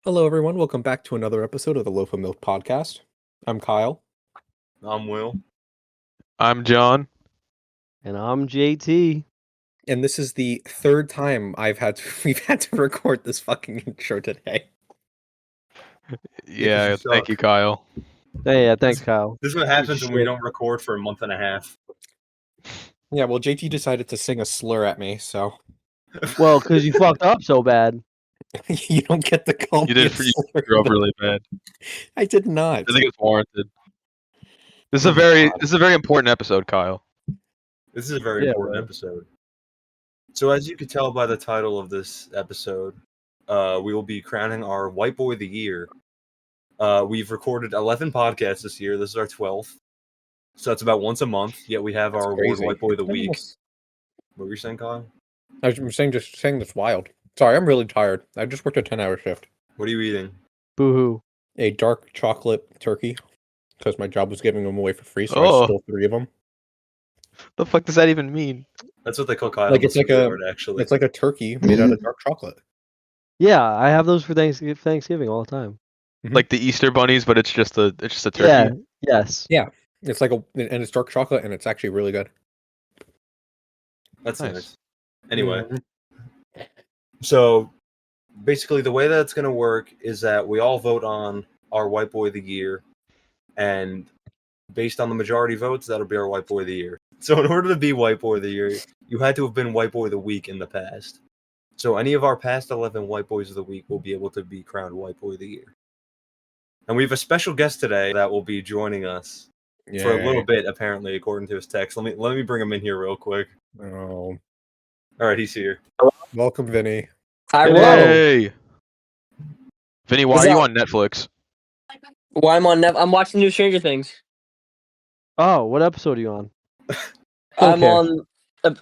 Hello, everyone. Welcome back to another episode of the Loaf of Milk Podcast. I'm Kyle. I'm Will. I'm John. And I'm JT. And this is the third time we've had to record this fucking intro today. Yeah, thank you, Kyle. Hey, yeah, thanks, Kyle. This is what happens when we don't record for a month and a half. Yeah, well, JT decided to sing a slur at me, so Well, because you fucked up so bad. you don't get to call You me did a for slur. you up really bad. I did not. I think it's warranted. This is a very important episode, Kyle. This is a very important episode. So as you can tell by the title of this episode, we will be crowning our White Boy of the Year. We've recorded 11 podcasts this year. This is our 12th. So that's about once a month, yet we have our award White Boy of the Week. What were you saying, Kyle? I was saying that's wild. Sorry, I'm really tired. I just worked a 10-hour shift. What are you eating? Boo-hoo. A dark chocolate turkey, because my job was giving them away for free, so I stole 3 of them. The fuck does that even mean? That's what they call Kyle. Like it's like actually. It's like a turkey made out of dark chocolate. Yeah, I have those for Thanksgiving all the time. Mm-hmm. Like the Easter bunnies, but it's just a turkey. Yeah. Yes. Yeah. It's like and it's dark chocolate, and it's actually really good. That's nice. Anyway, so basically the way that it's going to work is that we all vote on our White Boy of the Year, and based on the majority votes, that'll be our White Boy of the Year. So in order to be White Boy of the Year, you had to have been White Boy of the Week in the past. So any of our past 11 White Boys of the Week will be able to be crowned White Boy of the Year. And we have a special guest today that will be joining us for a little bit, apparently, according to his text. Let me bring him in here real quick. Oh. All right, he's here. Welcome, Vinny. Hi, Hey, Vinny, why are you on Netflix? Why I'm on I'm watching new Stranger Things. Oh, what episode are you on? I'm on.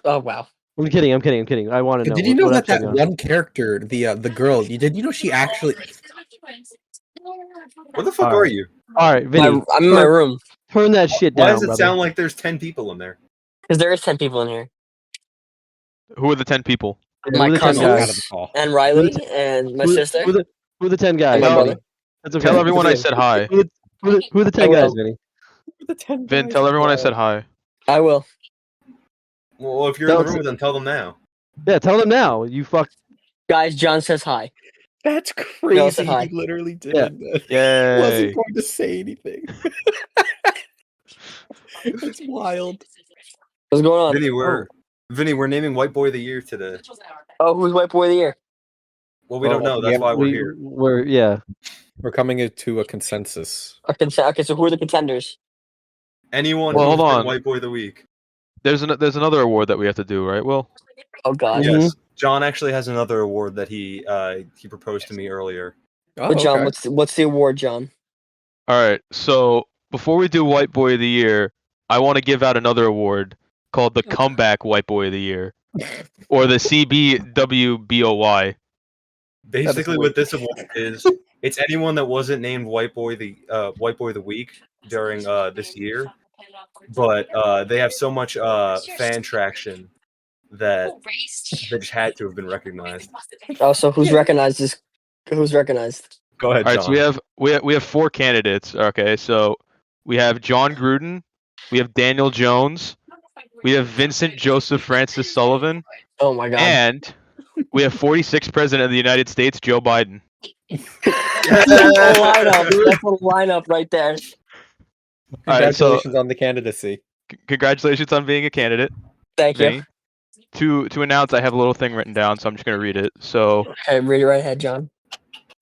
Oh wow. I'm kidding. I want to know. Did you know that one character, the girl, did you know she actually... Where the fuck are you? All right, Vinny. I'm in my room. Turn that shit down. Why does it sound like there's 10 people in there? Because there is 10 people in here. Who are the 10 people? My cousins and Riley and my sister. Who are the 10 guys? That's okay. Tell everyone I said hi. Who are the 10 guys, Vinny? Vin, tell everyone I said hi. I will. Well, if you're in the room with them, tell them now. Yeah, tell them now. You fuck. Guys, John says hi. That's crazy. He literally did. Yeah. He wasn't going to say anything. That's wild. What's going on? Vinny, we're naming White Boy of the Year today. Oh, who's White Boy of the Year? Well, we don't know. That's why we're here. We're coming into a consensus. Okay, so who are the contenders? Anyone who's been White Boy of the Week. There's another award that we have to do, right, Will? Oh God. Yes. John actually has another award that he proposed to me earlier. Oh, John, okay. What's the award, John? All right. So before we do White Boy of the Year, I want to give out another award called the Comeback White Boy of the Year, or the CBWBOY. Basically, what this award is, it's anyone that wasn't named White Boy of the Week during this year, but they have so much fan traction that they just had to have been recognized. Oh, so who's recognized? Who's recognized? Go ahead, All John. right, so we have 4 candidates. Okay, so we have John Gruden, we have Daniel Jones, we have Vincent Joseph Francis Sullivan. Oh my God! And we have 46th President of the United States, Joe Biden. That's a lineup right there. Congratulations on the candidacy. Congratulations on being a candidate. Thank you. To announce, I have a little thing written down, so I'm just going to read it. So, okay, read it right ahead, John.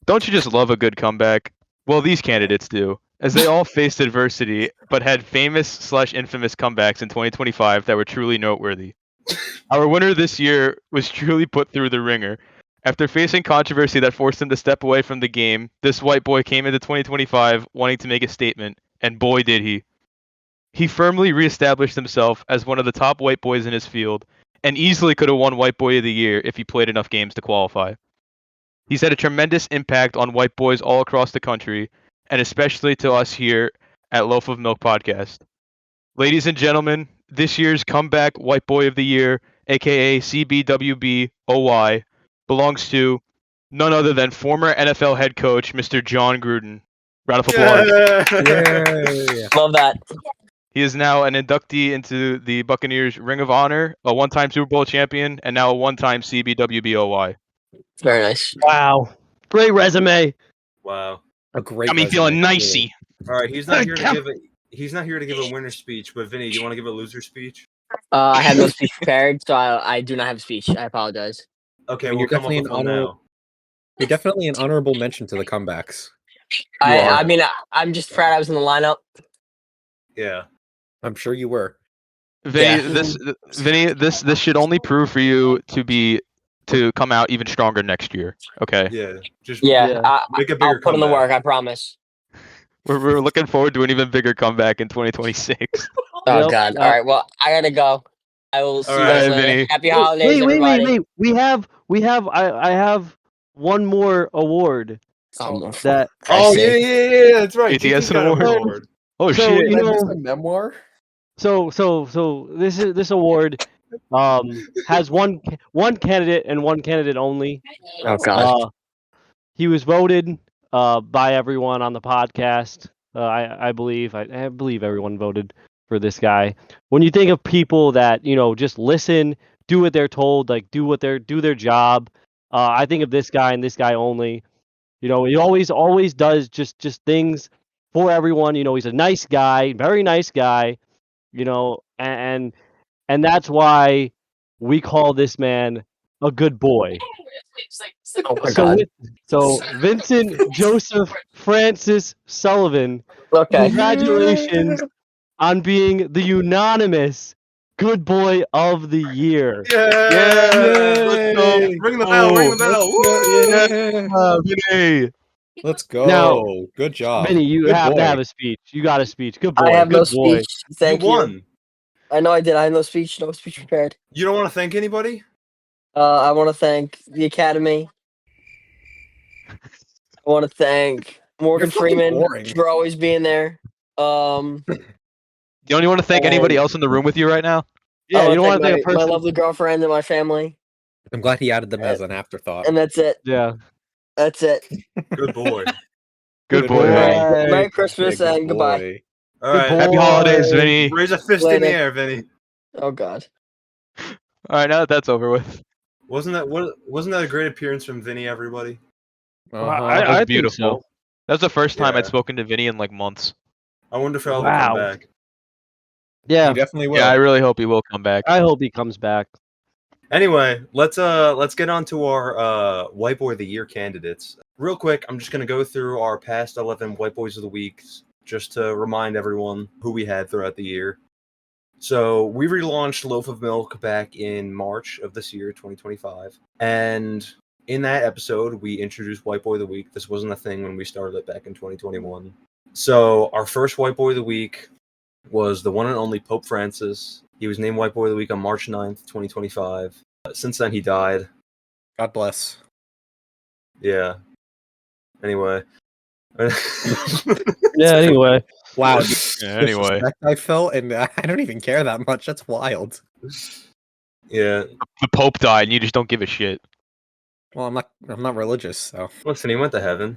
Don't you just love a good comeback? Well, these candidates do, as they all faced adversity, but had famous/infamous comebacks in 2025 that were truly noteworthy. Our winner this year was truly put through the ringer. After facing controversy that forced him to step away from the game, this white boy came into 2025 wanting to make a statement, and boy did he. He firmly reestablished himself as one of the top white boys in his field, and easily could have won White Boy of the Year if he played enough games to qualify. He's had a tremendous impact on white boys all across the country, and especially to us here at Loaf of Milk Podcast. Ladies and gentlemen, this year's comeback White Boy of the Year, aka CBWBOY, belongs to none other than former NFL head coach Mr. John Gruden. Round of applause. Yeah. Love that. He is now an inductee into the Buccaneers Ring of Honor, a one-time Super Bowl champion, and now a one-time CBWBOY. Very nice. Wow. Great resume. Wow. A great. Got me resume, feeling really. nicey. All right, he's not here to give a winner speech, but Vinny, do you want to give a loser speech? I have no speech prepared, so I do not have a speech. I apologize. Okay, I mean, we'll you're come up definitely with an one now. You're definitely an honorable mention to the comebacks. I mean, I'm just proud I was in the lineup. Yeah. I'm sure you were. Vinny, Yeah. this should only prove for you to come out even stronger next year. Okay. Yeah. Just Yeah, make a bigger I'll put in the comeback. work. I promise. We're looking forward to an even bigger comeback in 2026. Oh Yep, God! yep. All right, well, I gotta go. I will see you right, guys later. Vinny. Happy holidays, Wait. everybody. I have one more award that. Oh see. yeah. That's right. ATS GT's got an award. award. Oh So, shit! you Did I miss know- a memoir? So this award has one candidate and one candidate only. Oh God! He was voted by everyone on the podcast. I believe everyone voted for this guy. When you think of people that just listen, do what they're told, like do their job, I think of this guy and this guy only. He always does just things for everyone. He's a nice guy, very nice guy. And that's why we call this man a good boy. Oh my God! So Vincent Joseph Francis Sullivan, Okay. congratulations on being the unanimous Good Boy of the Year. Yeah. Let's go. Yay. Ring the bell. Ring the bell. Woo! Vinny. Let's go. Now, Good job. Vinny, you Good have boy. to have a speech. You got a speech. Good boy. I have no Good boy. speech. Thank you you. won. I know I did. I have no speech. No speech prepared. You don't want to thank anybody? I want to thank the Academy. I want to thank Morgan You're fucking Freeman boring. for always being there. You don't even want to thank anybody else in the room with you right now? Yeah, I you don't want to thank think a my person. lovely girlfriend and my family, I'm glad he added them as an afterthought. and that's it. Yeah. That's it. Good boy. Good boy, boy. Vinny. Hey. Merry Christmas Good and goodbye. boy. All Good right. boy. Happy holidays, Vinny. Raise a fist in Later. the air, Vinny. Oh God. All right, now that that's over with. Wasn't that a great appearance from Vinny, everybody? Uh-huh. That was think beautiful. so. That was the first time Yeah. I'd spoken to Vinny in like months. I wonder if he'll ever Wow. come back. Yeah, He definitely will. Yeah, I really hope he will come back. I hope he comes back. Anyway, let's get on to our White Boy of the Year candidates. Real quick, I'm just gonna go through our past 11 White Boys of the Week just to remind everyone who we had throughout the year. So we relaunched Loaf of Milk back in March of this year, 2025, and in that episode we introduced White Boy of the Week. This wasn't a thing when we started it back in 2021. So our first White Boy of the Week was the one and only Pope Francis. He was named White Boy of the Week on March 9th, 2025. Since then, he died. God bless. Yeah. Anyway. Yeah. Anyway. Wow. Yeah, anyway, disrespect I felt, and I don't even care that much. That's wild. Yeah. the Pope died, and you just don't give a shit. Well, I'm not religious, so Listen, he went to heaven.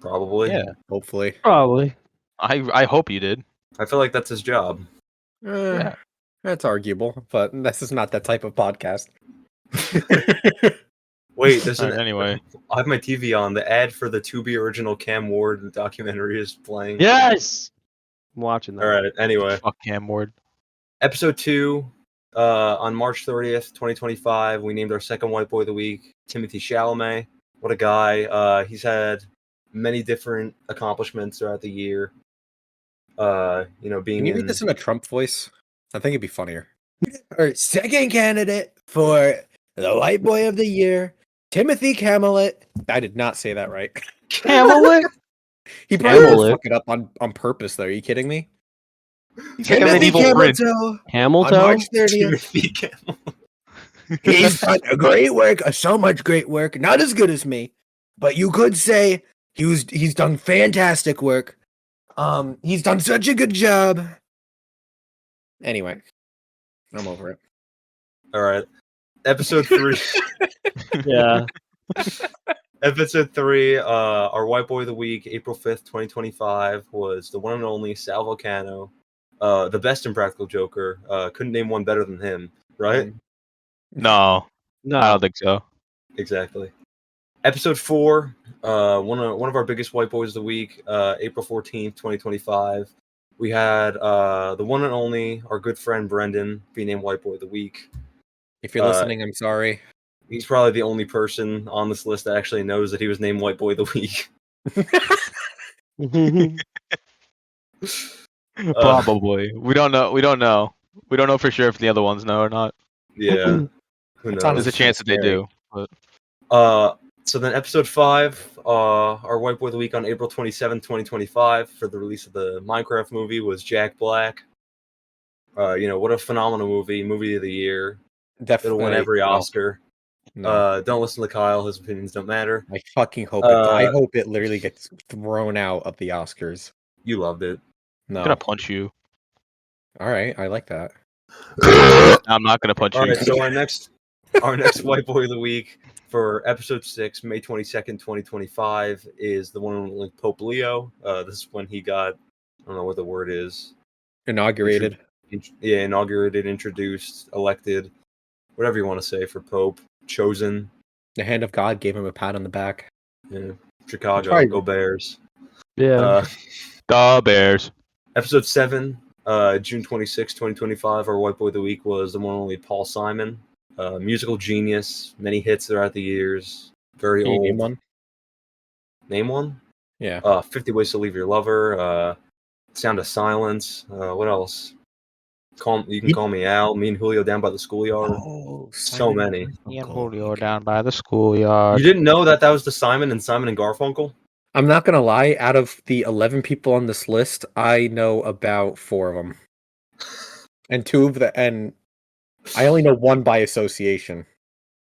Probably. Yeah. hopefully. Probably. I hope you did. I feel like that's his job. Yeah. That's arguable, but this is not that type of podcast. Wait, there's Alright, anyway, I have my TV on. The ad for the To Be original Cam Ward documentary is playing. Yes. I'm watching that. All right. Anyway, fuck Cam Ward. episode 2, on March 30th, 2025, we named our second White Boy of the Week, Timothy Chalamet. What a guy. He's had many different accomplishments throughout the year. Being Can you in read this in a Trump voice? I think it'd be funnier. Our second candidate for the White Boy of the Year, Timothy Camelot. I did not say that right. Camelot. He probably Camelot. would fuck it up on purpose, though. Are you kidding me? He's like a medieval prince. on Hamilton. March 30th. Timothy Camelot. He's done a great work, so much great work. Not as good as me, but you could say he's done fantastic work. He's done such a good job. Anyway, I'm over it. All right. Episode 3. Yeah. Episode 3, our White Boy of the Week, April 5th, 2025, was the one and only Sal Vulcano, the best Impractical Joker. Couldn't name one better than him, right? No, No. I don't think so. Exactly. Episode 4, one of our biggest White Boys of the Week, April 14th, 2025. We had the one and only, our good friend Brendan, be named White Boy of the Week. If you're listening, I'm sorry. He's probably the only person on this list that actually knows that he was named White Boy of the Week. Probably. We don't know. We don't know. We don't know for sure if the other ones know or not. Yeah. Who That's knows? There's a chance that they scary. do. But So then episode 5, our White Boy of the Week on April 27th, 2025, for the release of the Minecraft movie was Jack Black. What a phenomenal movie of the year. It'll win every Oscar. No. Don't listen to Kyle, his opinions don't matter. I fucking hope it. I hope it literally gets thrown out of the Oscars. You loved it. No. I'm gonna punch you. All right, I like that. I'm not gonna punch All you. right, so our next White Boy of the Week for episode 6, May 22nd, 2025, is the one and only Pope Leo. This is when he got, I don't know what the word is. Inaugurated. Inaugurated, introduced, elected, whatever you want to say for Pope. Chosen. The hand of God gave him a pat on the back. Yeah. Chicago, Right. go Bears. Yeah. The Bears. Episode 7, June 26, 2025, our White Boy of the Week was the one and only Paul Simon. Musical genius, many hits throughout the years. Very Can you old. name one? Name one? Yeah. 50 Ways to Leave Your Lover. Sound of Silence. What else? You can call me Al. Me and Julio Down by the Schoolyard. Oh, So many. Me and Julio down by the schoolyard. You didn't know that was the Simon and Garfunkel? I'm not gonna lie. Out of the 11 people on this list, I know about 4 of them, and 2 of the and I only know one by association,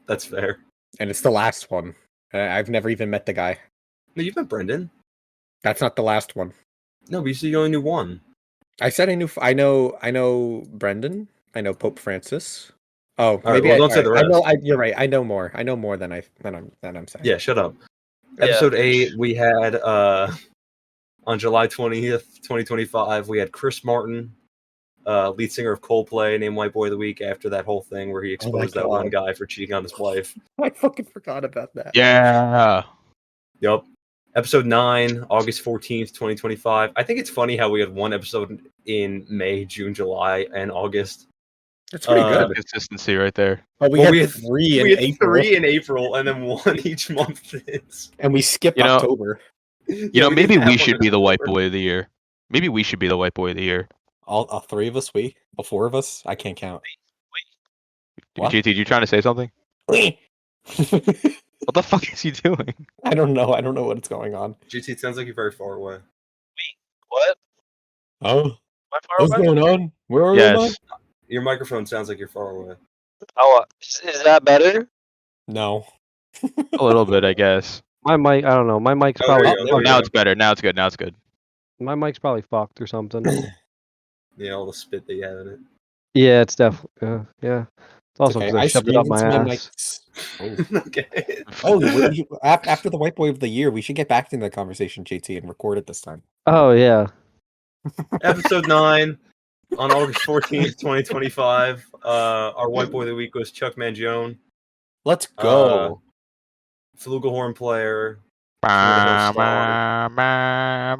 That's fair. and it's the last one. I've never even met the guy. No, you've met Brendan. That's not the last one. No, but you said you only knew one. I said I knew. I know Brendan. I know Pope Francis. Oh, right, maybe well, don't say the I know. rest. You're right. I know more. I know more than I'm saying. Yeah, shut up. Episode 8, we had on July 20th, 2025, we had Chris Martin, lead singer of Coldplay, named White Boy of the Week after that whole thing where he exposed that one guy for cheating on his wife. I fucking forgot about that. Yeah. Yup. Episode 9, August 14th, 2025. I think it's funny how we had one episode in May, June, July, and August. That's pretty good. Consistency right there. But we Well, had 3 in We had April, 3 in April, and then 1 each month since. and we skipped You know- October. Maybe we should be the White Boy of the Year. Maybe we should be the White Boy of the Year. All 3 of us. All 4 of us. I can't count. What? GT, you trying to say something? I What the fuck is he doing? don't know. I don't know what's going on. GT, it sounds like you're very far away. What? Oh, Am I far what's away? going on? Where are Yes. Your microphone sounds like you're far away. Oh, is that better? No. A little bit, I guess. My mic, I don't know. My mic's Oh, probably there you go. Oh, now it's better. Now it's good. Now it's good. my mic's probably fucked or something. Yeah, all the spit that you have in it. Yeah, it's definitely yeah. It's also Okay, because I shoved it up my screamed ass. into my mic. Okay. After the White Boy of the Year, we should get back into the conversation, JT, and record it this time. Oh yeah. Episode 9 on August 14th, 2025. Our White Boy of the Week was Chuck Mangione. Let's go. Flugelhorn player. Oh damn! I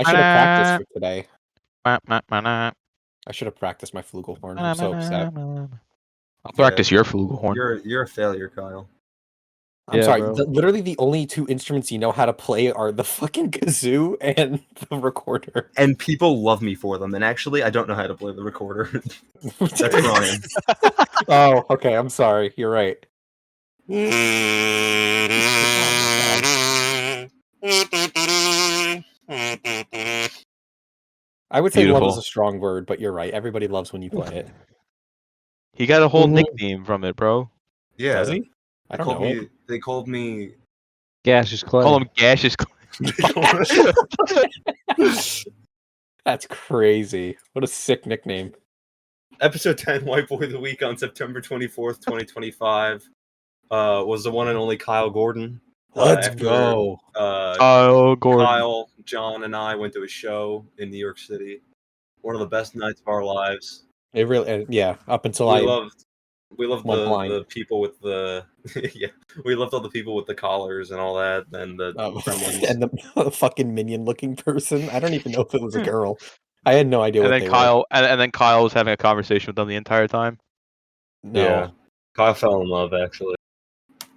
should have practiced for today. I should have practiced my flugelhorn. I'm so upset. I'll practice your flugelhorn. You're a failure, Kyle. I'm Yeah, sorry. bro. Literally, the only 2 instruments you know how to play are the fucking kazoo and the recorder. And people love me for them. And actually, I don't know how to play the recorder. That's Ryan. Oh, okay. I'm sorry. You're right. I would say love Beautiful. is a strong word, but you're right. Everybody loves when you play it. He got a whole Mhm. nickname from it, bro. Yeah. Does he? I don't know. They called me. Gaseous clay. Call him Gaseous. That's crazy. What a sick nickname. Episode 10, White Boy of the Week on September 24th, 2025, was the one and only Kyle Gordon. Let's after, go. Oh, Gordon. Kyle, John, and I went to a show in New York City. One of the best nights of our lives. It really, yeah. Up until We I loved went blind. the people with the yeah. We loved all the people with the collars and all that, and the gremlins. and the fucking minion-looking person. I don't even know if it was a girl. I had no idea And what then they Kyle, and then Kyle was having a conversation with them the entire time. were. No. Yeah. Kyle fell in love actually.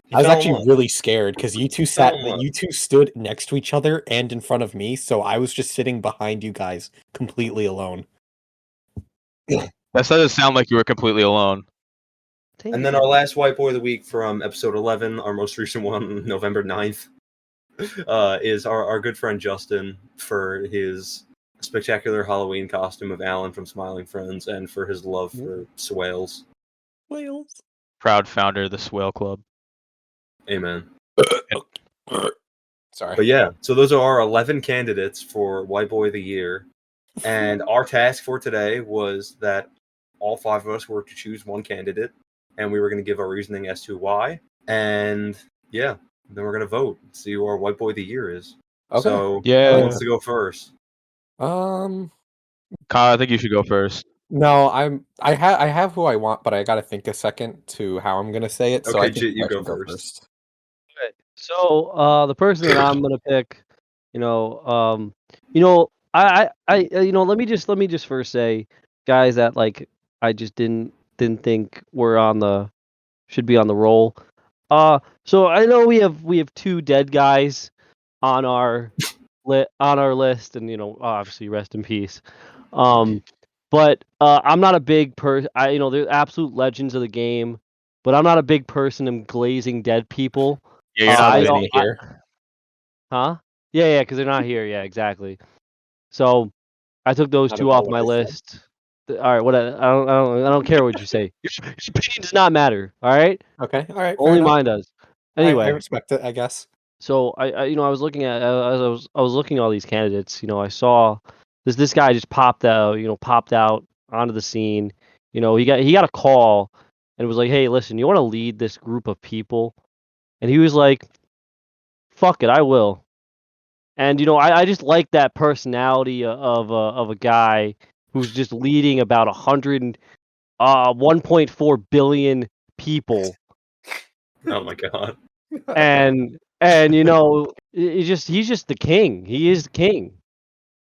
He I was fell in actually love. really scared because you two fell in love. you two stood next to each other and in front of me, so I was just sitting behind you guys completely alone. That doesn't sound like you were completely alone. And then our last White Boy of the Week from episode 11, our most recent one, November 9th, is our good friend Justin for his spectacular Halloween costume of Alan from Smiling Friends and for his love for swales. Whales. Proud founder of the Swale Club. Amen. Sorry. But yeah, so those are our 11 candidates for White Boy of the Year. And our task for today was that all 5 of us were to choose one candidate, and we were going to give our reasoning as to why. And yeah, then we're going to vote, see who our White Boy of the Year is. Okay. So Yeah. who wants to go first? Um. Kyle, I think you should go first. No, I have who I want, but I gotta think a second to how I'm gonna say it. So Okay, I think Jit, you I go should first. Okay. So the person that I'm gonna pick, I let me just first say, guys, that like I just didn't think should be on the roll. So I know we have 2 dead guys on our list, and obviously rest in peace. But I'm not a big person. They're absolute legends of the game, but I'm not a big person in glazing dead people. Yeah, you're not I Vinny. don't here. Huh? Yeah, because they're not here. Yeah, exactly. So I took those I 2 don't know off what my I said. list. All right, what I don't care what you say. Your opinion does not matter. All right, Okay. All right. fair only enough. mine does. I Anyway, respect it. I guess. so I was looking at as I was looking at all these candidates. I saw this guy just popped out onto the scene. He got a call and it was like, hey, listen, you want to lead this group of people? And he was like, fuck it, I will. And I just like that personality of a guy who's just leading about 1.4 billion people. Oh my god. and he's just the king. He is the king.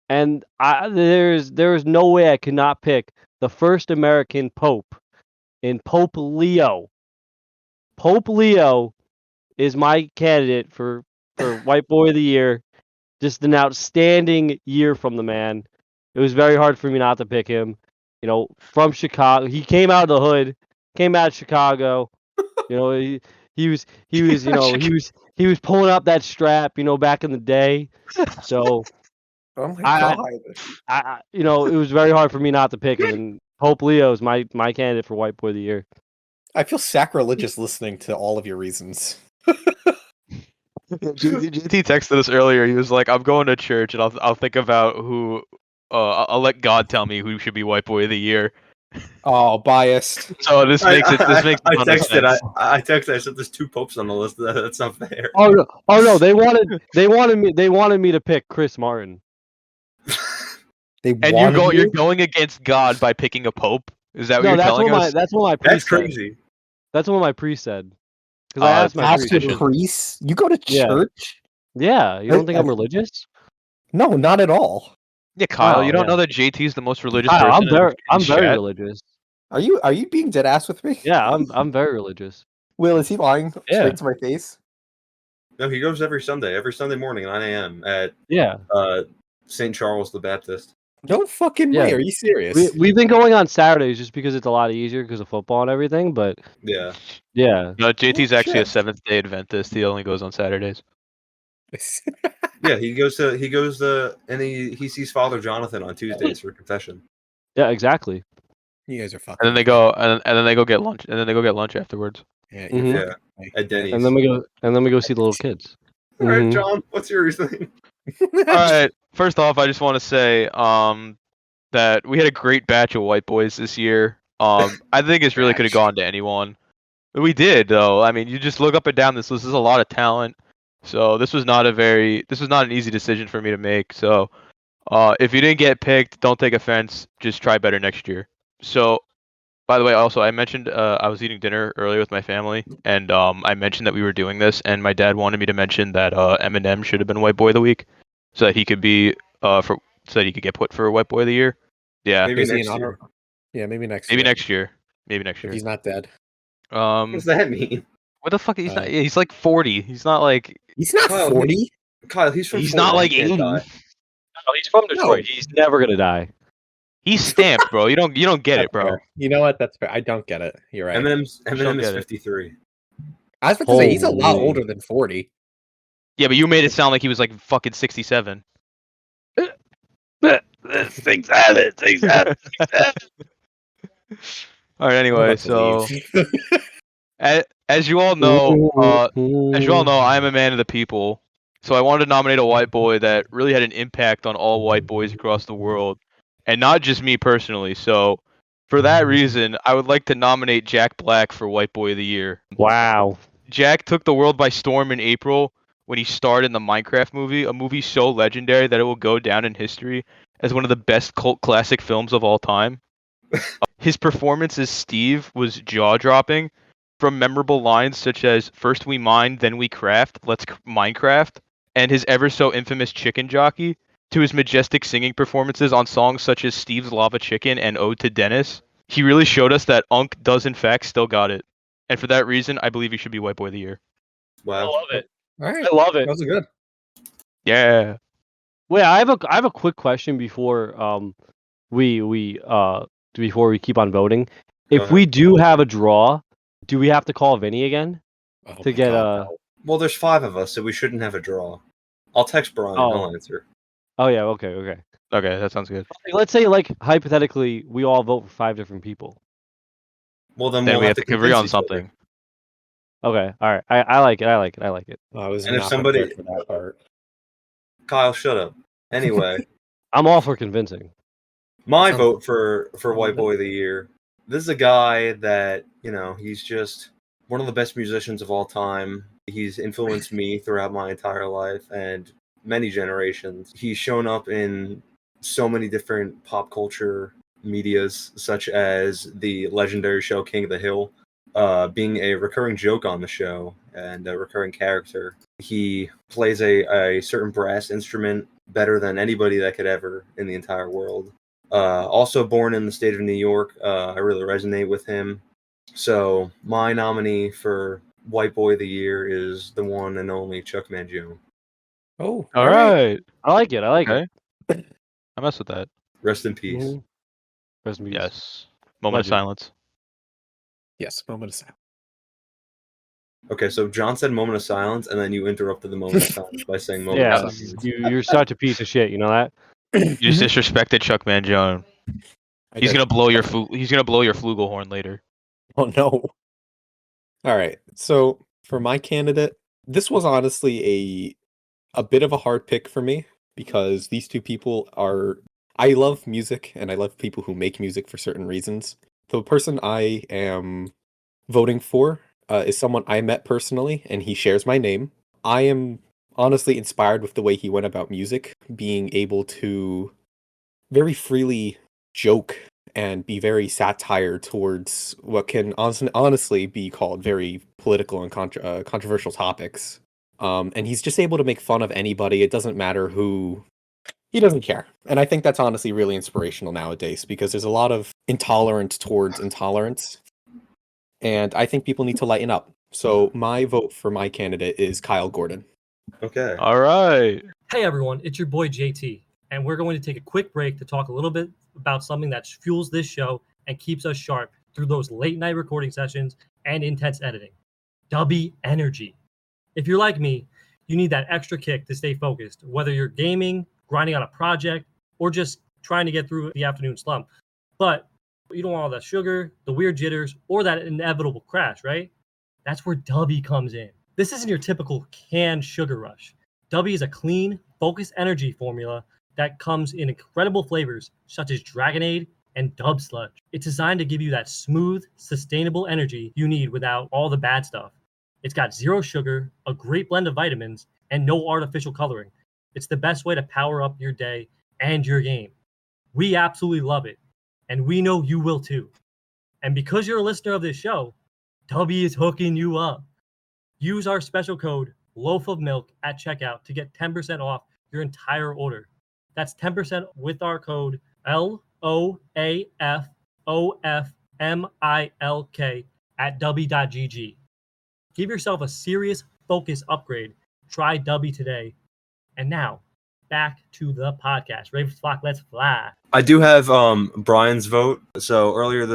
And there's no way I could not pick the first American Pope in Pope Leo. Pope Leo is my candidate for White Boy of the Year. Just an outstanding year from the man. It was very hard for me not to pick him. From Chicago, he came out of the hood, came out of Chicago. He was he was pulling up that strap, back in the day. So Oh my I- god. it was very hard for me not to pick him. And Pope Leo is my candidate for White Boy of the Year. I feel sacrilegious listening to all of your reasons. JT texted us earlier. He was like, "I'm going to church, and I'll think about who. I'll let God tell me who should be White Boy of the Year." Oh, biased. So this makes a I ton of texted. sense. I texted. I said, "There's 2 popes on the list. That's not fair." Oh no! They wanted me to pick Chris Martin. They And wanted you're going against God by picking a pope. Is that what No, you're that's telling what us? that's what my priest That's crazy. said. That's what my priest said. Because I asked my ask priest. your priests. You go to Yeah. church? Yeah, you don't think I'm religious? No, not at all. Yeah, Kyle, Oh, you don't yeah. know that JT's the most religious Kyle, person. I'm very chat? religious. Are you being dead ass with me? Yeah, I'm very religious. Will, is he lying Yeah. straight to my face? No, he goes every Sunday morning, 9 a.m. at Yeah, St. Charles the Baptist. No fucking way. Yeah. Are you serious? we've been going on Saturdays just because it's a lot easier because of football and everything. But Yeah. yeah, No, JT's Oh, actually a shit. Seventh-day Adventist. He only goes on Saturdays. Yeah, he goes and he sees Father Jonathan on Tuesdays for confession. yeah, exactly. You guys are fucking. And then they go and then they go get lunch. And then they go get lunch afterwards. Yeah, Mhm. you're Yeah. fucking At Denny's. And then we go see the little kids. All right, Mhm. John, what's your reasoning? All right. First off, I just want to say that we had a great batch of white boys this year. I think it's really could have gone to anyone. We did though. I mean, you just look up and down this list. There's a lot of talent. So this was not an easy decision for me to make. So if you didn't get picked, don't take offense. Just try better next year. So, by the way, also I mentioned I was eating dinner earlier with my family, and I mentioned that we were doing this, and my dad wanted me to mention that Eminem should have been White Boy of the Week, so that he could be so that he could get put for White Boy of the Year. Yeah, Maybe Is he next an year. honor- Yeah, maybe next maybe year. next year. Maybe next If year. he's not dead. What does that mean? What the fuck? He's Uh, not. He's like 40. He's not like. He's not Kyle, 40. Kyle, he's from He's Florida. not like He can't 80. die. No, he's from Detroit. No. He's Never gonna die. He's stamped, bro. You don't get That's it, bro. fair. You know what? That's fair. I don't get it. You're right. Eminem don't is get it. 53. I was about to say he's a lot Holy. older than 40. Yeah, but you made it sound like he was like fucking 67. 6'7", 6'7". All right. I'm Anyway, about to so leave. as you all know, I am a man of the people. So I wanted to nominate a white boy that really had an impact on all white boys across the world, and not just me personally. So for that reason, I would like to nominate Jack Black for White Boy of the Year. Wow. Jack took the world by storm in April when he starred in the Minecraft movie, a movie so legendary that it will go down in history as one of the best cult classic films of all time. His performance as Steve was jaw-dropping, from memorable lines such as "First we mine, then we craft, let's Minecraft," and his ever so infamous chicken jockey, to his majestic singing performances on songs such as Steve's Lava Chicken and Ode to Dennis. He really showed us that Unk does in fact still got it. And for that reason, I believe he should be White Boy of the Year. I Wow. love it. All right. I love it. Those are good. Yeah. Wait, I have a quick question before we before we keep on voting. Go If we do have a draw, do we have to call Vinny again Oh to my get God, a? no. Well, there's 5 of us, so we shouldn't have a draw. I'll text Brian. Oh. He'll answer. Oh yeah, okay. Okay, that sounds good. Let's say like hypothetically we all vote for 5 different people. Well, then Then we'll we have to agree convince on each other. something. Okay, all right. I like it. I was And if not somebody- prepared for that part. Kyle, shut up. Anyway, I'm all for convincing. my Sounds- vote for White Boy of the Year. This is a guy that, he's just one of the best musicians of all time. He's influenced me throughout my entire life and many generations. He's shown up in so many different pop culture medias, such as the legendary show King of the Hill, being a recurring joke on the show and a recurring character. He plays a certain brass instrument better than anybody that could ever in the entire world. Also born in the state of New York, I really resonate with him. So my nominee for White Boy of the Year is the one and only Chuck Mangione. Oh, All right. I like it. Okay. I mess with that. Rest in peace. Mhm. Rest in peace. Yes. Moment of Legend. silence. Yes, moment of silence. Okay, so John said moment of silence, and then you interrupted the moment of silence by saying moment Yeah, of silence. you're such a piece of shit. You know that? You just disrespected Chuck Mangione. I He's did. gonna blow your flugelhorn later. Oh no. All right. So for my candidate, this was honestly a bit of a hard pick for me because these two people are I love music and I love people who make music for certain reasons. The person I am voting for is someone I met personally and he shares my name. I am honestly inspired with the way he went about music, being able to very freely joke and be very satire towards what can honestly be called very political and controversial topics. And he's just able to make fun of anybody. It doesn't matter who. He doesn't care. And I think that's honestly really inspirational nowadays because there's a lot of intolerance towards intolerance. And I think people need to lighten up. So my vote for my candidate is Kyle Gordon. Okay. All right. Hey everyone, it's your boy JT, and we're going to take a quick break to talk a little bit about something that fuels this show and keeps us sharp through those late night recording sessions and intense editing. Dubby Energy. If you're like me, you need that extra kick to stay focused, whether you're gaming, grinding on a project, or just trying to get through the afternoon slump. But you don't want all that sugar, the weird jitters, or that inevitable crash, right? That's where Dubby comes in. This isn't your typical canned sugar rush. Dubby is a clean, focused energy formula that comes in incredible flavors such as Dragonade and Dub Sludge. It's designed to give you that smooth, sustainable energy you need without all the bad stuff. It's got zero sugar, a great blend of vitamins, and no artificial coloring. It's the best way to power up your day and your game. We absolutely love it, and we know you will too. And because you're a listener of this show, Tubby is hooking you up. Use our special code Loaf of Milk at checkout to get 10% off your entire order. That's 10% with our code LOAFOFMILK at Dubby.gg. Give yourself a serious focus upgrade. Try Dubby today. And now, back to the podcast. Ravens flock, let's fly. I do have Brian's vote. So earlier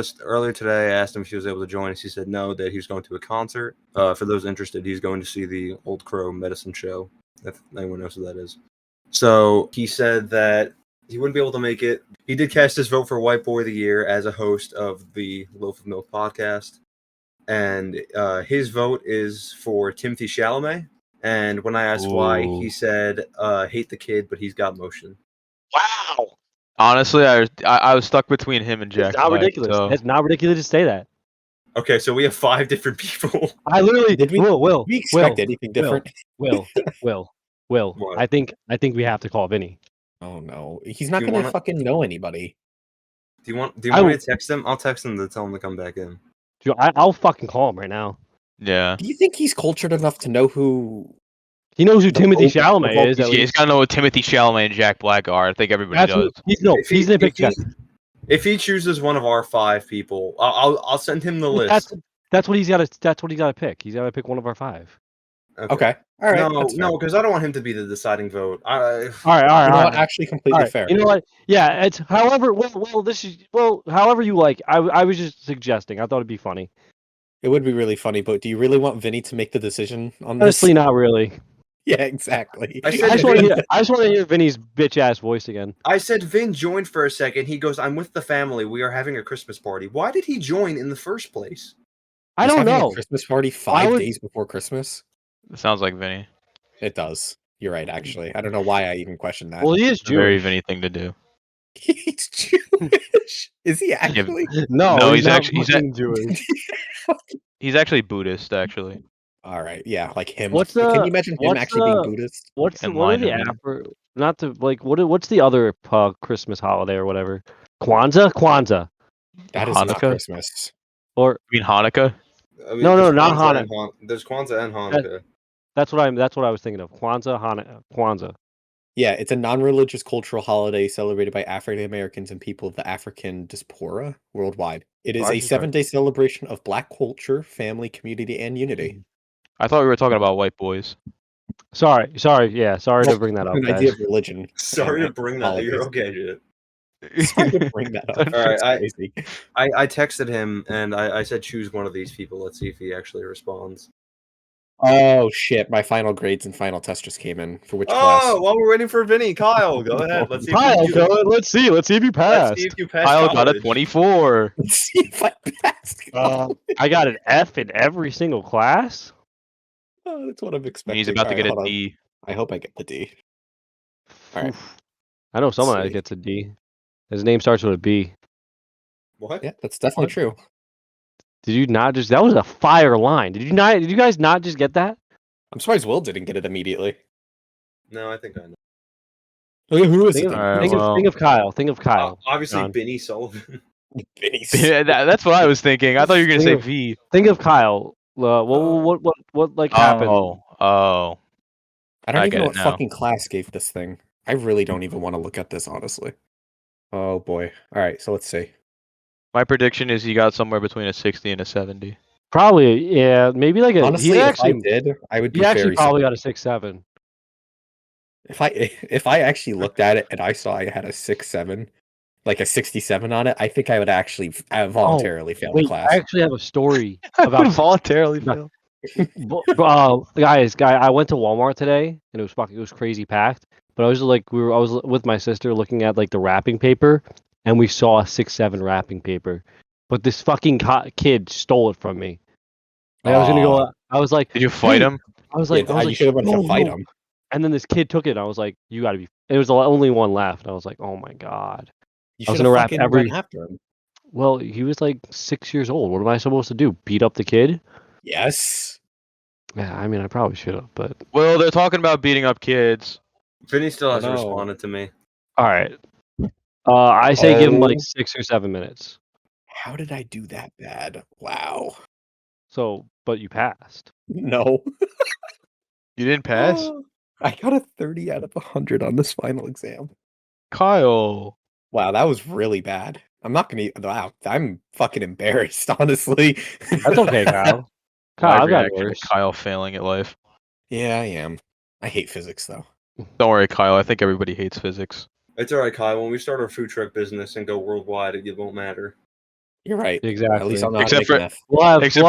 today, I asked him if he was able to join us. He said no, that he was going to a concert. For those interested, he's going to see the Old Crow Medicine Show, if anyone knows who that is. So he said that he wouldn't be able to make it. He did cast his vote for White Boy of the Year as a host of the Loaf of Milk podcast. And his vote is for Timothy Chalamet. And when I asked why, he said, hate the kid, but he's got motion. Wow. Honestly, I was stuck between him and Jack It's not Black. ridiculous. So. It's not ridiculous to say that. Okay, so we have 5 different people. I literally Did we- Will. We expect anything different? Will. What? I think we have to call Vinny. Oh no, he's not Do you gonna wanna- fucking know anybody. Do you want I me will- to text him? I'll text him to tell him to come back in. I'll fucking call him right now. Yeah. Do you think he's cultured enough to know who? He knows who Timothy Old- Chalamet is. At He's least. got to know what Timothy Chalamet and Jack Black are. I think everybody That's does. what, he's in a big check. If he chooses one of our 5 people, I'll send him the list. That's what he's got to. That's what he's got to pick. He's got to pick one of our 5. Okay, all right. No, because I don't want him to be the deciding vote. All right. You know what? Actually, completely All right. fair. You know what? Yeah, it's however. However you like. I was just suggesting. I thought it'd be funny. It would be really funny, but do you really want Vinny to make the decision on this? Honestly, not really. Yeah, exactly. I I said just want to hear Vinny's bitch ass voice again. I said Vin joined for a second. He goes, "I'm with the family. We are having a Christmas party." Why did he join in the first place? I He's don't having know. a Christmas party Why 5 would- days before Christmas. It sounds like Vinny. It does. You're right. Actually, I don't know why I even questioned that. Well, he is It's a very Jewish. Vinny thing to do. He's Jewish. Is he actually? No, he's not actually- he's fucking Jewish. He's actually Buddhist, actually. All right. Yeah, like him. What's Can the- you imagine him what's actually being the- Buddhist? What's And what are the line him in. after? Not to like what's the other Christmas holiday or whatever? Kwanzaa That is not Hanukkah? Christmas. or You mean Hanukkah? I mean, No, there's not Kwanzaa and there's Kwanzaa and Hanukkah. that's what I was thinking of. Kwanzaa. Yeah, it's a non-religious cultural holiday celebrated by African Americans and people of the African diaspora worldwide. It is Why a is it hard? 7-day celebration of Black culture, family, community, and unity. I thought we were talking about white boys. Sorry to Well, bring that up, An idea guys. of religion. Sorry to and bring that. You're politics. okay, Jit. Sorry to bring that up. All right, It's crazy. I texted him and I said choose one of these people. Let's see if he actually responds. Oh shit! My final grades and final test just came in. For which Oh, class? while we're waiting for Vinny, Kyle, go ahead. Let's see. Kyle, if you, go, let's see if you let's passed. see if you pass. Kyle got a college. 24. Let's see if I passed. I got an F in every single class. Oh, that's what I'm And expecting. he's about to Alright, get a hold on. D. I hope I get the D. All right. Oof. I know someone that see. gets a D. His name starts with a B. What? Yeah, that's definitely What? true. Did you not just? That was a fire line. Did you guys not just get that? I'm surprised Will didn't get it immediately. No, I think I know. Okay, who is it? Think then? Alright, Think well. of Kyle. Think of Kyle. Obviously, John. Vinny Sullivan. Vinny's. Yeah, that's what I was thinking. I thought you were gonna say Think of- V. Think of Kyle. What like happened? Oh. I don't I even get know it what now. fucking class gave this thing. I really don't even want to look at this, honestly. Oh boy. All right, so let's see. My prediction is he got somewhere between a 60 and a 70. Probably, yeah, maybe like a. Honestly, he if actually, I did, I would be he actually very probably surprised. got a 6.7. If I actually looked at it and I saw I had a 6.7, like a 67 on it, I think I would actually voluntarily fail the Wait, class. I actually have a story about voluntarily fail. Guys, I went to Walmart today and it was crazy packed. But I was like, I was with my sister looking at like the wrapping paper, and we saw a 6.7 wrapping paper. But this fucking kid stole it from me. Like, I was gonna go. I was like, Did you fight "Hey," him? I was like, you should have went to "No, fight no." him. And then this kid took it. And I was like, you gotta be. It was the only one left. I was like, oh my god. You I was should gonna have wrap fucking every- went after him. Well, he was like 6 years old. What am I supposed to do? Beat up the kid? Yes. Yeah, I mean, I probably should have, but Well, they're talking about beating up kids. Vinny still hasn't No. responded to me. all right. I say give him like Oh. 6 or 7 minutes. How did I do that bad? Wow. So, but you passed. No. You didn't pass? I got a 30 out of 100 on this final exam. Kyle. Wow, that was really bad. I'm not gonna. Wow, I'm fucking embarrassed, honestly. That's okay, Kyle. My Kyle, I've got reaction to worse. Kyle failing at life. Yeah, I am. I hate physics though. Don't worry, Kyle. I think everybody hates physics. It's all right, Kyle. When we start our food truck business and go worldwide, it won't matter. You're right. Exactly. At least I'll know how to Except make for- meth. We'll have Except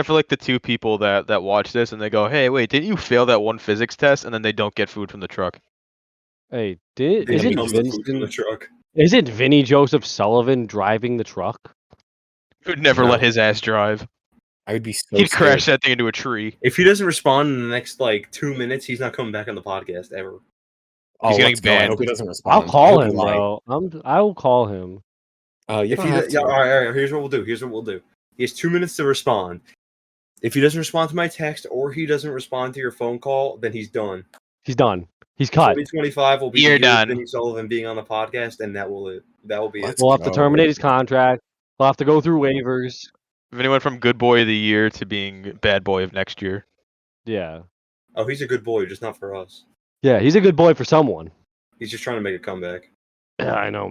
for like the two people that watch this and they go, "Hey, wait, didn't you fail that one physics test?" And then they don't get food from the truck. Hey, Vinny isn't comes the food from the truck. Vinny Joseph Sullivan driving the truck? Who'd never No. let his ass drive? I would be so He'd crash scared. that thing into a tree. If he doesn't respond in the next like 2 minutes, he's not coming back on the podcast ever. Oh, He's getting let's go. I banned. hope he doesn't respond. I'll I call hope he him, lied. bro. I will call him. You If don't he have does, yeah, to. all right, here's what we'll do. He has 2 minutes to respond. If he doesn't respond to my text or he doesn't respond to your phone call, then he's done. He's done. He's cut. 2025 will be You're the year of done. Vinny Sullivan being on the podcast, and that will be it. Let's We'll have to go. terminate his contract. We'll have to go through waivers. If anyone from good boy of the year to being bad boy of next year. Yeah. Oh, he's a good boy, just not for us. Yeah, he's a good boy for someone. He's just trying to make a comeback. Yeah, I know,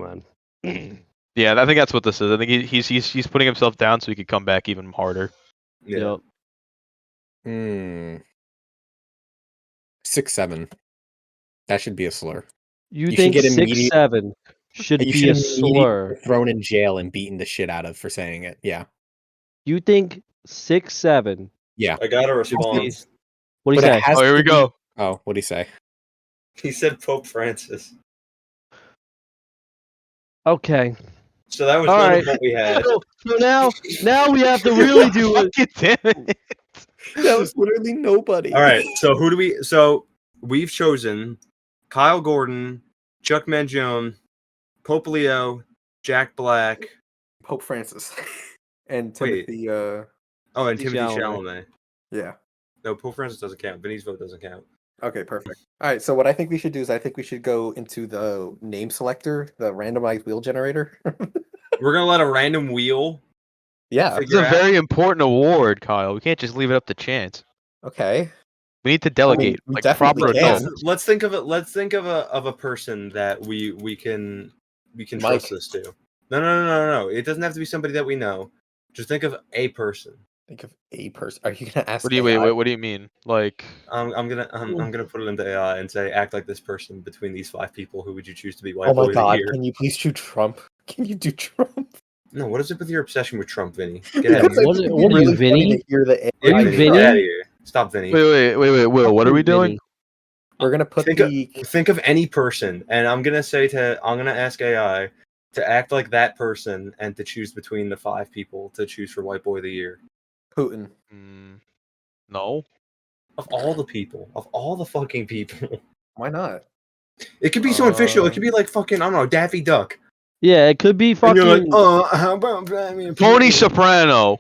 man. Yeah, I think that's what this is. I think he's putting himself down so he could come back even harder. Yeah. Yep. 6-7. That should be a slur. You You should think get 6'7" should You be should a immediately slur? get thrown in jail and beaten the shit out of for saying it. Yeah. You think 6'7"? I got a response. What do you But it say? has Oh, here to we be- go. Oh, what'd he say? He said Pope Francis. Okay. So that was All none right. of what we had. So now we have to really do it. Fucking damn it. That was literally nobody. All right. So we've chosen Kyle Gordon, Chuck Mangione, Pope Leo, Jack Black. Pope Francis and Wait. Timothy. Oh, and Timothy Chalamet. Chalamet. Yeah. No, Pope Francis doesn't count. Vinny's vote doesn't count. Okay, perfect. All right, so what I think we should do is I think we should go into the name selector, the randomized wheel generator. We're gonna let a random wheel. Yeah. It's a very important award, Kyle. We can't just leave it up to chance. Okay. We need to delegate we like definitely proper can. adults. Let's think of it. Let's think of a person that we can Mike. trust this to. No. It doesn't have to be somebody that we know. Just think of a person. Think of a person. Are you gonna ask? What do you AI? what do you mean? Like I'm gonna put it into AI and say act like this person between these 5 people. Who would you choose to be white Oh boy my of god! the year? Can you please do Trump? Can you do Trump? No, what is it with your obsession with Trump, Vinny? Get out of Because here. I What- think it'd what be are you, really funny Vinny? to hear the Are Yeah, you AI. Get Vinny? out of here. Stop, Vinny. wait. What are we doing? We're gonna put Think of any person, and I'm gonna ask AI to act like that person and to choose between the 5 people to choose for white boy of the year. Putin. No. Of all the people, of all the fucking people. Why not? It could be so official. It could be like fucking, I don't know, Daffy Duck. Yeah, it could be And fucking. you're like, how about Tony Soprano.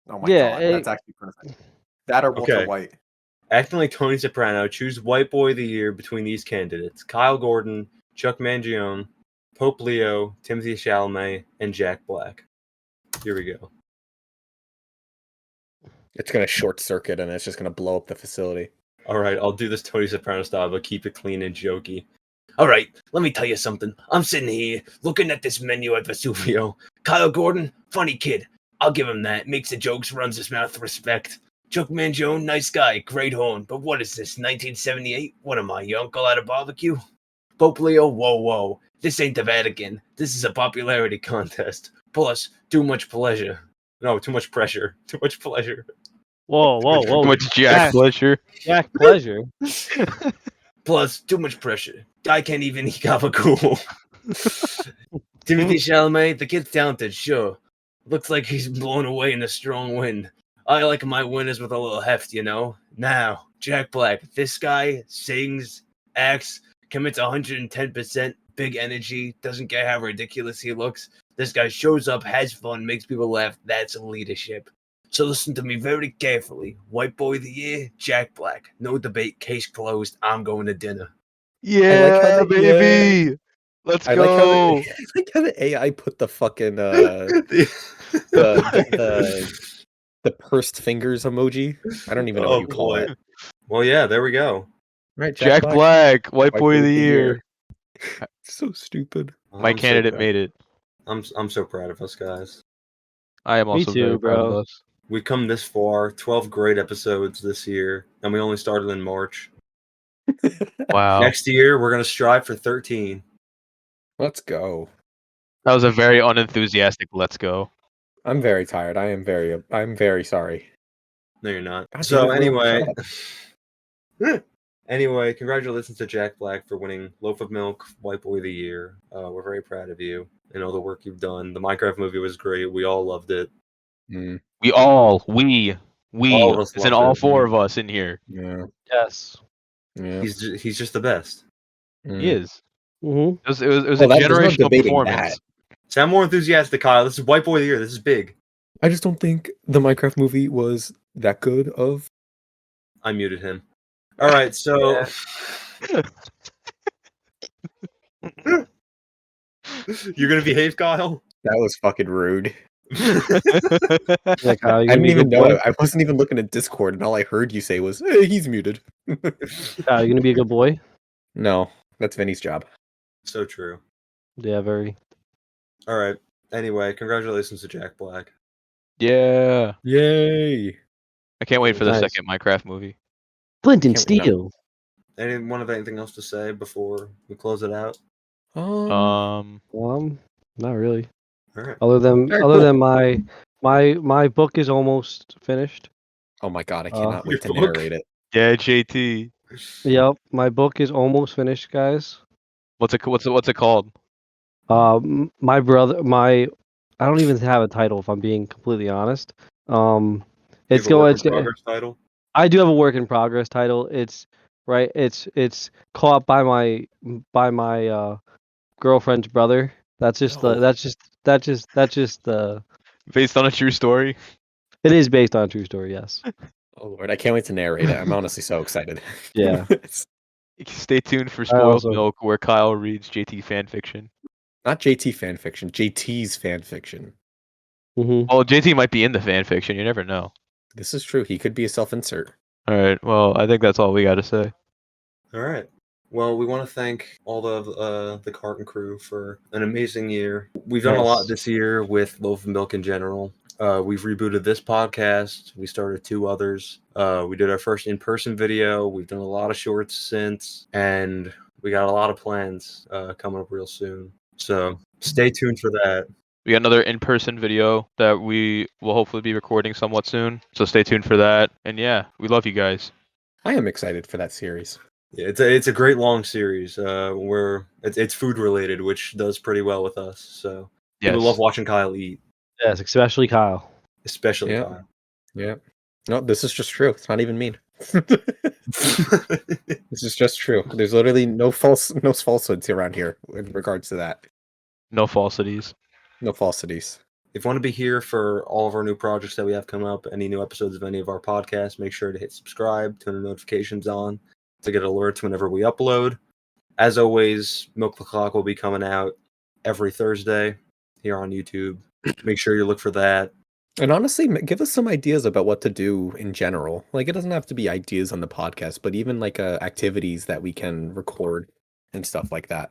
Oh my Yeah, god, that's actually perfect. That or Walter Okay. White. Acting like Tony Soprano, choose white boy of the year between these candidates: Kyle Gordon, Chuck Mangione, Pope Leo, Timothy Chalamet, and Jack Black. Here we go. It's gonna short circuit and it's just gonna blow up the facility. All right, I'll do this Tony Soprano style, but keep it clean and jokey. All right, let me tell you something. I'm sitting here looking at this menu at Vesuvio. Kyle Gordon, funny kid. I'll give him that. Makes the jokes, runs his mouth, respect. Chuck Mangione, nice guy, great horn. But what is this, 1978? What am I, your uncle at a barbecue? Pope Leo, whoa. This ain't the Vatican. This is a popularity contest. Plus, too much pleasure. No, too much pressure. Too much pleasure. Whoa. Too much Jack Fletcher. Jack Pleasure. Plus, too much pressure. Guy can't even eat gabagool. Timothy Chalamet, the kid's talented, sure. Looks like he's blown away in a strong wind. I like my winners with a little heft, you know? Now, Jack Black, this guy sings, acts, commits 110%, big energy, doesn't care how ridiculous he looks. This guy shows up, has fun, makes people laugh. That's leadership. So listen to me very carefully. White boy of the year, Jack Black. No debate, case closed. I'm going to dinner. Yeah, how they- baby. Let's I go. like how the AI put the fucking the pursed fingers emoji. I don't even know what you call it. Well, yeah, there we go. Right, Jack Black, white boy of the year. So stupid. My I'm so candidate proud. made it. I'm so proud of us, guys. I am Me also very too, proud of bro. us. We've come this far. 12 great episodes this year, and we only started in March. Wow. Next year, we're gonna strive for 13. Let's go. That was a very unenthusiastic let's go. I'm very tired. I'm very sorry. No, you're not. God So damn it, Will, anyway, shut anyway, congratulations to Jack Black for winning Loaf of Milk White Boy of the Year. We're very proud of you and all the work you've done. The Minecraft movie was great. We all loved it. Mm, We, All of us it's in loved all it. four of us in here. yeah. Yes. Yeah. He's just the best. He is. Mm-hmm. It was a Well, there's no generational debating performance. Sound more enthusiastic, Kyle. This is White Boy of the Year. This is big. I just don't think the Minecraft movie was that good of. I muted him. All right, so you're gonna behave, Kyle. That was fucking rude. Yeah, Kyle, I you gonna didn't be a even good know boy? it. I wasn't even looking at Discord, and all I heard you say was, "Hey, he's muted." Kyle, you gonna be a good boy? No, that's Vinny's job. So true. Yeah, very. All right. Anyway, congratulations to Jack Black. Yeah. Yay! I can't wait for the Nice. second Minecraft movie. Flint and Can't wait, no. Steel. Anyone have anything else to say before we close it out? Not really. All right. Other than Very other cool. than my book is almost finished. Oh my god, I cannot wait to Your book? narrate it. Yeah, JT. Yep, my book is almost finished, guys. What's it called? My brother, I don't even have a title if I'm being completely honest. It's You have a work going. in progress title. I do have a work in progress title. It's right. It's caught by my girlfriend's brother. That's just No. that's just the. Based on a true story. It is based on a true story. Yes. Oh lord, I can't wait to narrate it. I'm honestly so excited. Yeah. Stay tuned for I Spoiled also- Milk, where Kyle reads JT fan fiction. Not JT fan fiction, JT's fan fiction. Mm-hmm. Well, JT might be in the fan fiction. You never know. This is true. He could be a self-insert. All right. Well, I think that's all we got to say. All right. Well, we want to thank all the Carton crew for an amazing year. We've done a lot Yes. this year with Loaf of Milk in general. We've rebooted this podcast. We started 2 others. We did our first in-person video. We've done a lot of shorts since, and we got a lot of plans coming up real soon. So stay tuned for that. We got another in-person video that we will hopefully be recording somewhat soon. So stay tuned for that. And yeah, we love you guys. I am excited for that series. Yeah, it's a great long series. Where it's food related, which does pretty well with us. So Yes. people love watching Kyle eat, Yes, especially Kyle. especially Yeah. Kyle. Yeah. No, this is just true. It's not even mean. This is just true. There's literally no falsehoods around here in regards to that. No falsities. No falsities. If you want to be here for all of our new projects that we have coming up, any new episodes of any of our podcasts, make sure to hit subscribe, turn the notifications on to get alerts whenever we upload. As always, Milk the Clock will be coming out every Thursday here on YouTube. Make sure you look for that. And honestly, give us some ideas about what to do in general. Like, it doesn't have to be ideas on the podcast, but even like activities that we can record and stuff like that.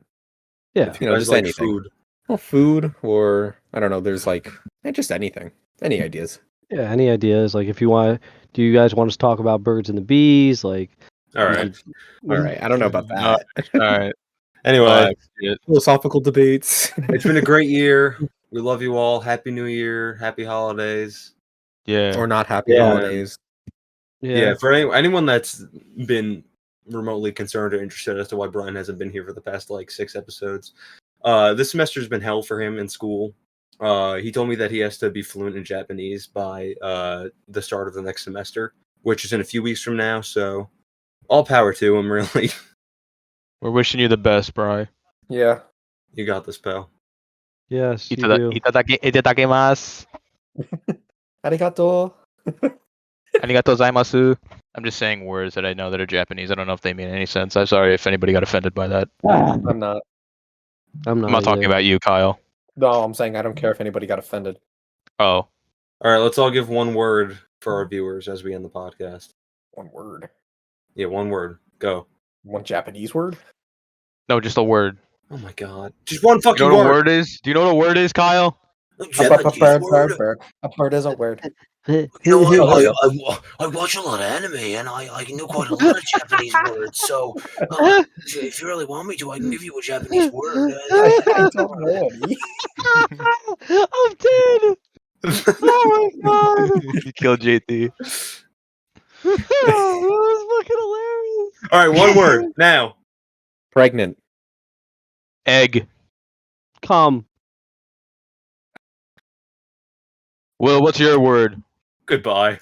Yeah. If You you know, guys just like anything. food. Well, food, or I don't know. There's like just anything. Any ideas? Yeah. Any ideas? Like, if you want, do you guys want us to talk about birds and the bees? Like, All right. All right. I don't know about No. that. All right. Anyway, Philosophical debates. it's been a great year. We love you all. Happy New Year. Happy holidays. Yeah. Or not happy Yeah. holidays. Yeah, for anyone that's been remotely concerned or interested as to why Brian hasn't been here for the past like 6 episodes, this semester's been hell for him in school. He told me that he has to be fluent in Japanese by the start of the next semester, which is in a few weeks from now. So, all power to him, really. We're wishing you the best, Bri. Yeah. You got this, pal. Yes, you do. Itadakimasu. Arigato. Arigatou gozaimasu. I'm just saying words that I know that are Japanese. I don't know if they mean any sense. I'm sorry if anybody got offended by that. I'm not. I'm not. I'm not talking either. about you, Kyle. No, I'm saying I don't care if anybody got offended. Oh, All right, let's all give one word for our viewers as we end the podcast. One word. Yeah, one word. Go. One Japanese word? no, just a word. Oh my god. Just one Do you fucking know what a word. word is? Do you know what a word is, Kyle? Bird. A bird is a word. You know, I watch a lot of anime, and I know quite a lot of Japanese words. So, if you really want me to, I can give you a Japanese word. I don't know any. I'm dead. Oh my god. You killed JT. That was fucking hilarious. All right, one word now. Pregnant. Egg. Come. Will, what's your word? Goodbye.